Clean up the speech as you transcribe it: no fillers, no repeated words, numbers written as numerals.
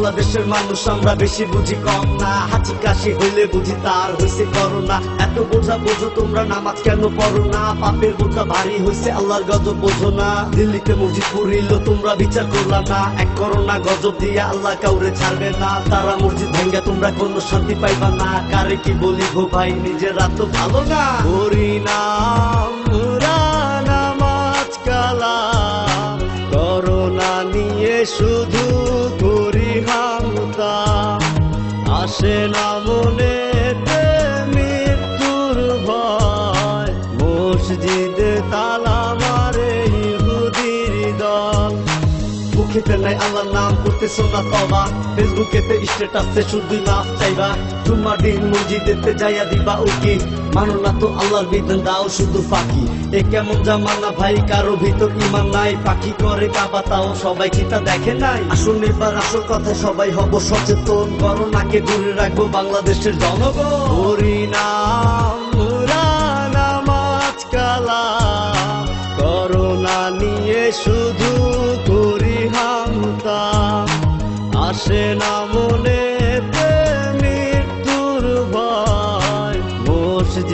বাংলাদেশের মানুষ আমরা বেশি বুঝি কম না, হাঁচি কাশি হইলে বুঝি তার হইছে করোনা। এত বোঝা বোঝো তোমরা নামাজ কেন পড়ো না, পাপের বোঝা ভারী হইছে আল্লাহর গজব বোঝো না। দিল্লিতে মসজিদ পুরিল তোমরা বিচার করলা না, এক করোনা গজব দিয়ে আল্লাহ কাউরে ছাড়বে না। তারা মসজিদ ভেঙ্গে তোমরা কোনো শান্তি পাইবা না, কারে কি বলি গো ভাই নিজেরা তো ভালো না। করি না আমরা নামাজ কালাম, করোনা নিয়ে শুধু করি হামতা, আসে না মনেতে মৃত্যুর ভয়, মসজিদে তালা মারে ইহুদির দল। মুখেতে নাই আল্লাহর নাম করতেছ না তবা, ফেসবুকেতে স্ট্যাটাসে শুধু মাফ চাইবা, জুম্মার দিন মসজিদেতে যাইয়া দিবা উকি, মানো না তো আল্লাহর বিধান দাও শুধু ফাঁকি। এ কেমন জামানা ভাই, কারো ভিতর ইমান নাই, পাখি করে কাবা তাও সবাই কি তা দেখে নাই। আসুন এবার আসল কথায় সবাই হব সচেতন, করোনাকে দূরে রাখবো বাংলাদেশের জনগণ। করি না আমরা নামাজ কালাম, করোনা নিয়ে শুধু করি হামতা, আসে না মনেতে মৃত্যুর ভয়, মসজিদ